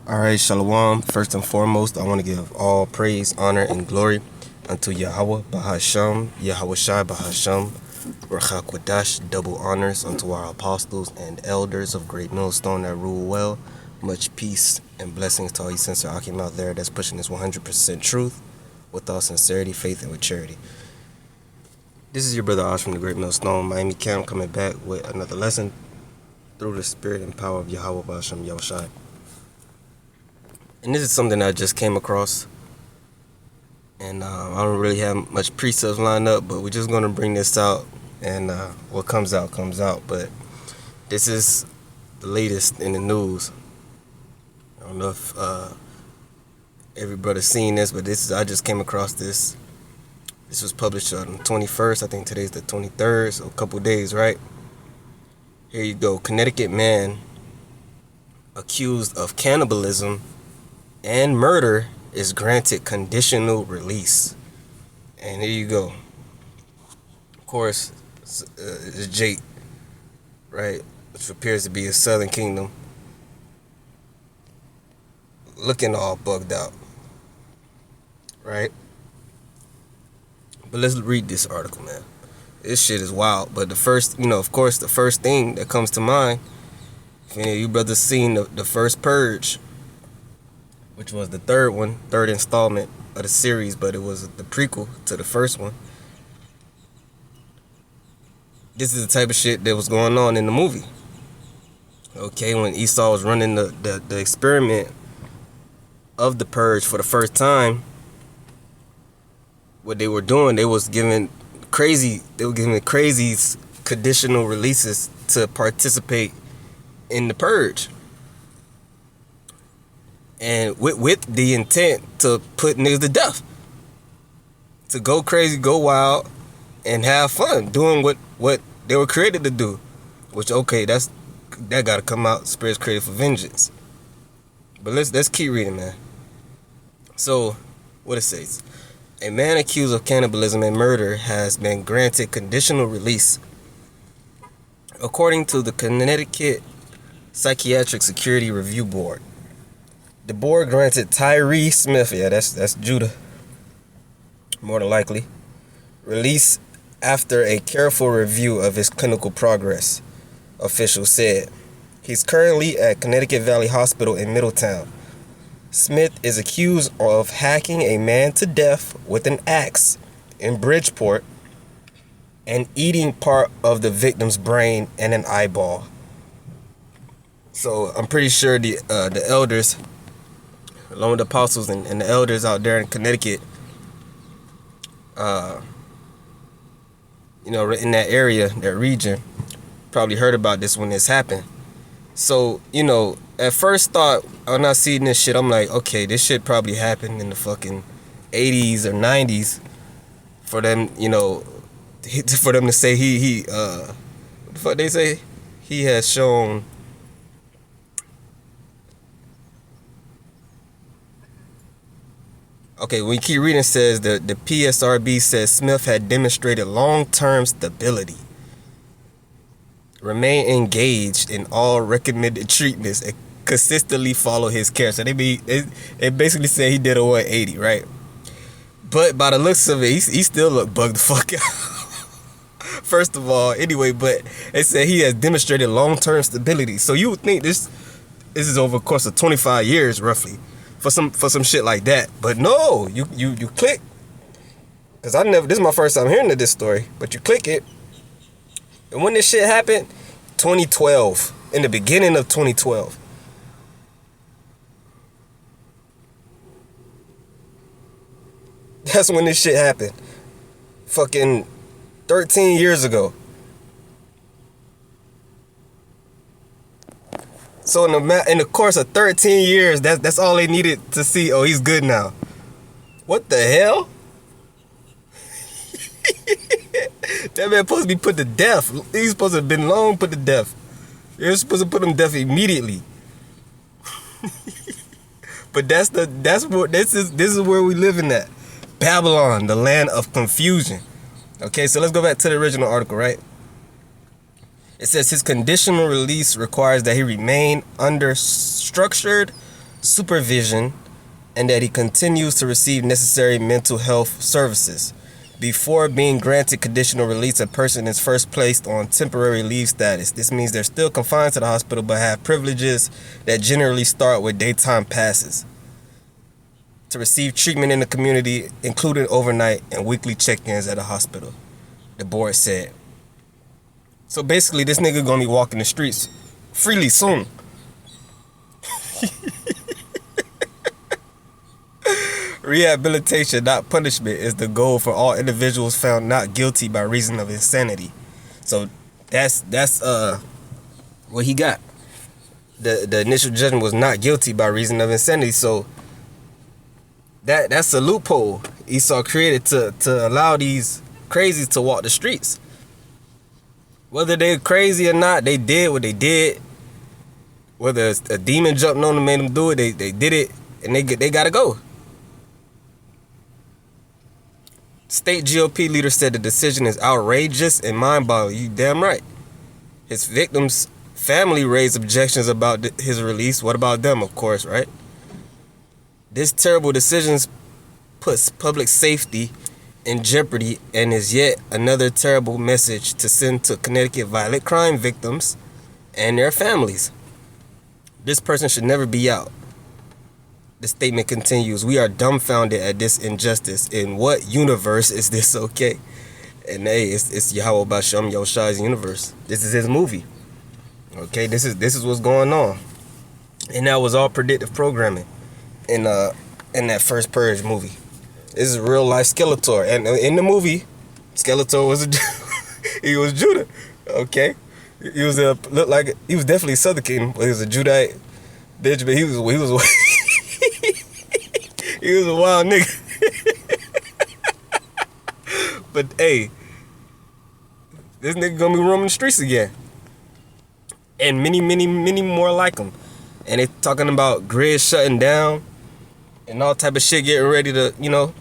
Alright, Shalom. First and foremost, I want to give all praise, honor, and glory unto Yahweh Bahasham, Yahweh Shai Bahasham, Racha Kwadash, double honors unto our apostles and elders of Great Millstone that rule well. Much peace and blessings to all you sincere Akim out there that's pushing this 100% truth with all sincerity, faith, and with charity. This is your brother Ash from the Great Millstone, Miami Camp, coming back with another lesson through the spirit and power of Yahweh Bahasham, Yahweh Shai. And this is something I just came across, and I don't really have much precepts lined up, but we're just going to bring this out, and what comes out comes out. But this is the latest in the news. I don't know if every brother's seen this, but I just came across this. This was published on the 21st. I think today's the 23rd, so a couple days, right? Here you go. Connecticut man accused of cannibalism and murder is granted conditional release. And here you go. Of course, it's Jake, right? Which appears to be a Southern Kingdom. Looking all bugged out, right? But let's read this article, man. This shit is wild. But the first, of course, the first thing that comes to mind, if any of you brothers seen the first Purge, which was the third installment of the series, but it was the prequel to the first one. This is the type of shit that was going on in the movie. Okay, when Esau was running the experiment of the Purge for the first time, what they were doing, they were giving crazies conditional releases to participate in the Purge. And with the intent to put niggas to death. To go crazy, go wild, and have fun doing what they were created to do. Which, okay, that gotta come out. Spirit's created for vengeance. But let's keep reading, man. So, what it says. A man accused of cannibalism and murder has been granted conditional release. According to the Connecticut Psychiatric Security Review Board. The board granted Tyree Smith, that's Judah, more than likely, release after a careful review of his clinical progress, officials said. He's currently at Connecticut Valley Hospital in Middletown. Smith is accused of hacking a man to death with an axe in Bridgeport and eating part of the victim's brain and an eyeball. So I'm pretty sure the elders, along with the apostles and the elders out there in Connecticut, in that area, that region, probably heard about this when this happened. So, at first thought, when I seen this shit, I'm like, okay, this shit probably happened in the fucking 80s or 90s for them, for them to say he what the fuck they say? He has shown Okay, when you keep reading, it says the PSRB says Smith had demonstrated long-term stability, remain engaged in all recommended treatments, and consistently follow his care. So they basically say he did a 180, right? But by the looks of it, he still look bugged the fuck out. First of all, anyway, but it said he has demonstrated long-term stability. So you would think this is over the course of 25 years, roughly. For some shit like that. But no, you click, because this is my first time hearing of this story, but you click it, and when this shit happened, 2012, in the beginning of 2012, that's when this shit happened. Fucking 13 years ago. So in the course of 13 years, that's all they needed to see. Oh, he's good now. What the hell? That man supposed to be put to death. He's supposed to have been long put to death. You're supposed to put him to death immediately. But this is where we living at. Babylon, the land of confusion. Okay, so let's go back to the original article, right? It says his conditional release requires that he remain under structured supervision, and that he continues to receive necessary mental health services. Before being granted conditional release, a person is first placed on temporary leave status. This means they're still confined to the hospital but have privileges that generally start with daytime passes to receive treatment in the community, including overnight and weekly check-ins at a hospital, the board said. So basically, this nigga gonna be walking the streets freely soon. Rehabilitation, not punishment, is the goal for all individuals found not guilty by reason of insanity. So that's what he got. The initial judgment was not guilty by reason of insanity. So that's a loophole Esau created to allow these crazies to walk the streets. Whether they're crazy or not, they did what they did. Whether a demon jumped on them and made them do it, they did it, and they gotta go. State GOP leader said the decision is outrageous and mind-boggling. You damn right. His victim's family raised objections about his release. What about them, of course, right? This terrible decision puts public safety in jeopardy and is yet another terrible message to send to Connecticut violent crime victims and their families. This person should never be out. The statement continues, we are dumbfounded at this injustice. In what universe is this okay? And hey, it's Yahweh Basham Yoshai's universe. This is his movie. Okay, this is what's going on. And that was all predictive programming in that first Purge movie. This is real life Skeletor. And in the movie, Skeletor was he was Judah. Okay? He was looked like he was definitely a Southern Kingdom, but he was a Judite bitch, but he was he was a wild nigga. But hey, this nigga gonna be roaming the streets again. And many, many, many more like him. And they talking about grids shutting down and all type of shit getting ready to, the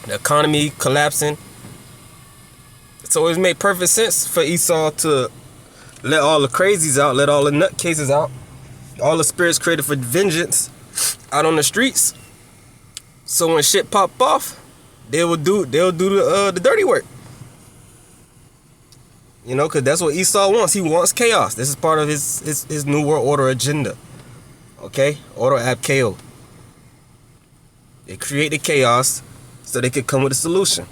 economy collapsing. So it made perfect sense for Esau to let all the crazies out, let all the nutcases out, all the spirits created for vengeance out on the streets. So when shit pop off, they'll do the dirty work. Because that's what Esau wants. He wants chaos. This is part of his New World Order agenda. Okay? Order ab chaos. They create the chaos so they could come with a solution.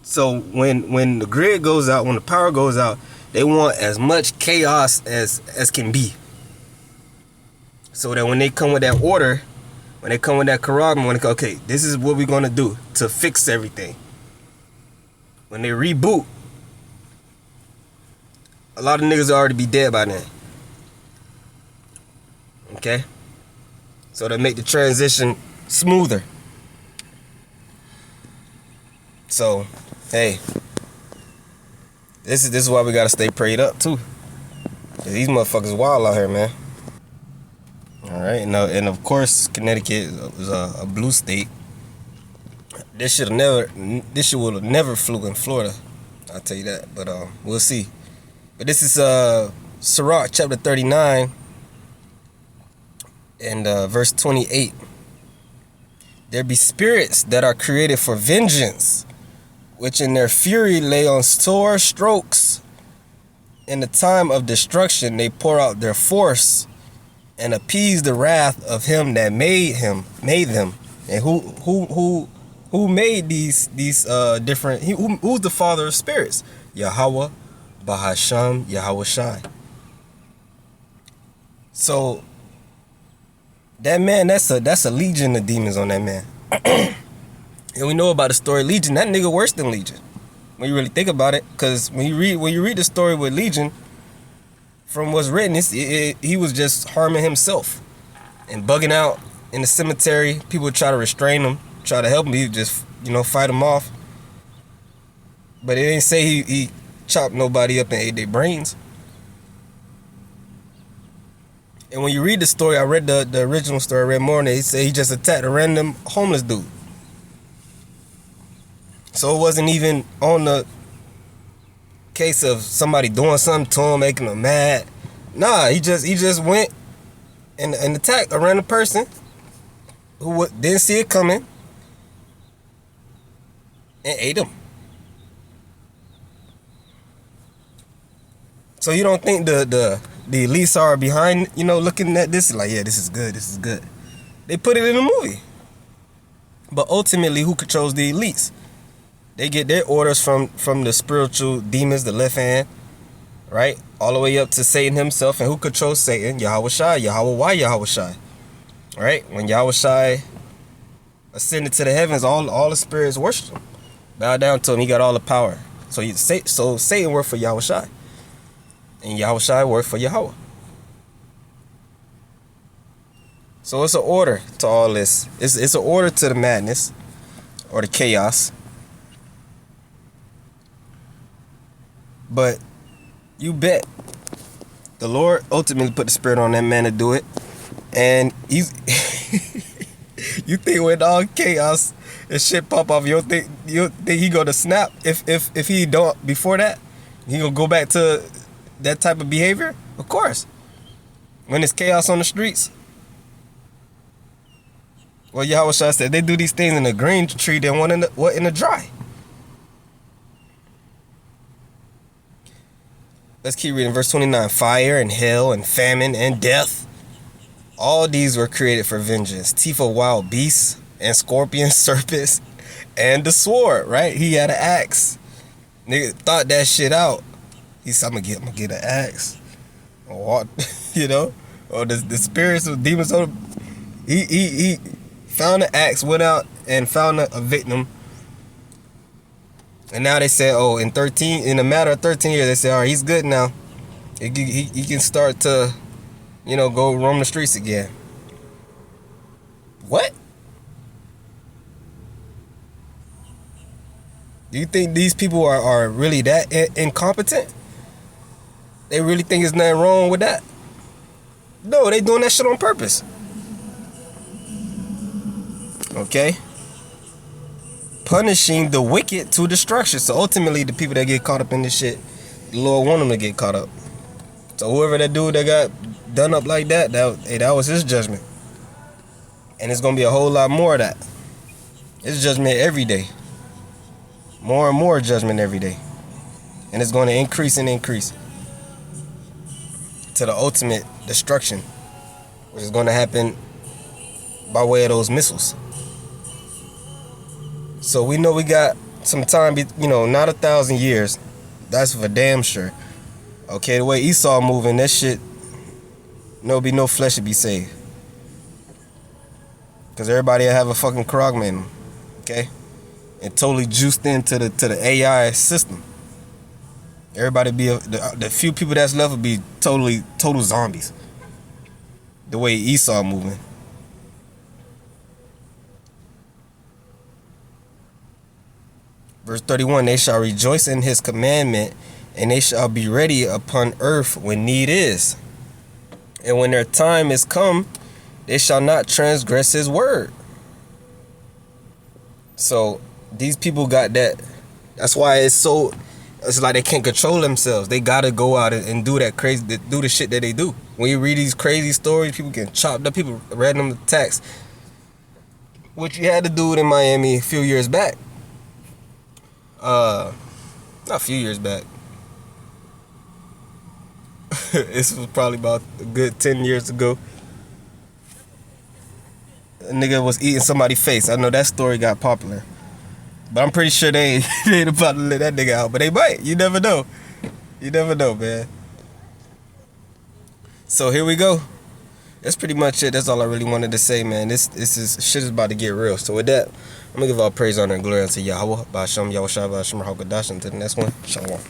So when the grid goes out, when the power goes out, they want as much chaos as can be. So that when they come with that order, when they come with that Quran, when they go, okay, this is what we're going to do to fix everything. When they reboot, a lot of niggas already be dead by then. Okay? So to make the transition smoother. So, hey. This is why we gotta stay prayed up too. These motherfuckers wild out here, man. Alright, and of course Connecticut is a blue state. This shit would have never flew in Florida. I'll tell you that. But we'll see. But this is Sirach chapter 39 and verse 28. There be spirits that are created for vengeance, which in their fury lay on sore strokes. In the time of destruction they pour out their force and appease the wrath of him that made them. And who made these different? Who's the father of spirits? Yahweh Bahasham Yahweh Shai. So that man, that's a legion of demons on that man. And we know about the story of Legion. That nigga worse than Legion, when you really think about it. Because when you read the story with Legion, from what's written, he was just harming himself and bugging out in the cemetery. People would try to restrain him, try to help him. He would just fight him off. But it didn't say he chopped nobody up and ate their brains. And when you read the story, I read the original story, I read more, and they say he just attacked a random homeless dude. So it wasn't even on the case of somebody doing something to him, making him mad. Nah, he just went and attacked a random person who didn't see it coming and ate him. So you don't think the elites are behind, looking at this like, yeah, this is good, this is good. They put it in a movie. But ultimately, who controls the elites? They get their orders from the spiritual demons, the left hand, right? All the way up to Satan himself. And who controls Satan? Yahweh Shai. Yahweh, why Yahweh Shai? Right? When Yahweh Shai ascended to the heavens, all the spirits worship him. Bow down to him. He got all the power. So Satan worked for Yahweh Shai. And Yahweh Shai worked for Yahweh. So it's an order to all this. It's an order to the madness or the chaos. But you bet the Lord ultimately put the spirit on that man to do it. And he's you think with all chaos and shit pop off, you think he gonna snap if he don't before that? He gonna go back to that type of behavior? Of course. When it's chaos on the streets. Well, Yahweh Shai said they do these things in a green tree, then one in the dry. Let's keep reading verse 29. Fire and hell and famine and death. All these were created for vengeance. Teeth of wild beasts and scorpions, serpents, and the sword, right? He had an axe. Nigga thought that shit out. He said, I'm gonna get an axe. Or or the spirits of demons. He found an axe, went out and found a victim. And now they say, in a matter of 13 years, they say, all right, he's good now. He can start to, go roam the streets again. What? Do you think these people are really that incompetent? They really think there's nothing wrong with that? No, they doing that shit on purpose. Okay? Punishing the wicked to destruction. So ultimately, the people that get caught up in this shit, the Lord want them to get caught up. So whoever that dude that got done up like that was his judgment. And it's going to be a whole lot more of that. It's judgment every day. More and more judgment every day. And it's going to increase and increase to the ultimate destruction, which is going to happen by way of those missiles. So we know we got some time, not 1,000 years. That's for damn sure. Okay, the way Esau moving, that shit, be no flesh to be saved. Because everybody have a fucking Krogman, okay? And totally juiced into the AI system. Everybody the few people that's left will be total zombies. The way Esau moving. Verse 31, they shall rejoice in his commandment, and they shall be ready upon earth when need is. And when their time is come, they shall not transgress his word. So these people got that. That's why it's like they can't control themselves. They gotta go out and do that crazy, do the shit that they do. When you read these crazy stories, people getting chopped up, people random attacks, which you had to do it in Miami a few years back. Not a few years back. This was probably about a good 10 years ago. A nigga was eating somebody's face. I know that story got popular. But I'm pretty sure they ain't about to let that nigga out. But they might. You never know. You never know, man. So here we go. That's pretty much it. That's all I really wanted to say, man. This shit is about to get real. So with that, I'm gonna give all praise, honor, and glory unto Yahweh. Ba'ashem, Yahweh Shai, Ba'ashem, Rahal Kadash. Until the next one, Shalom.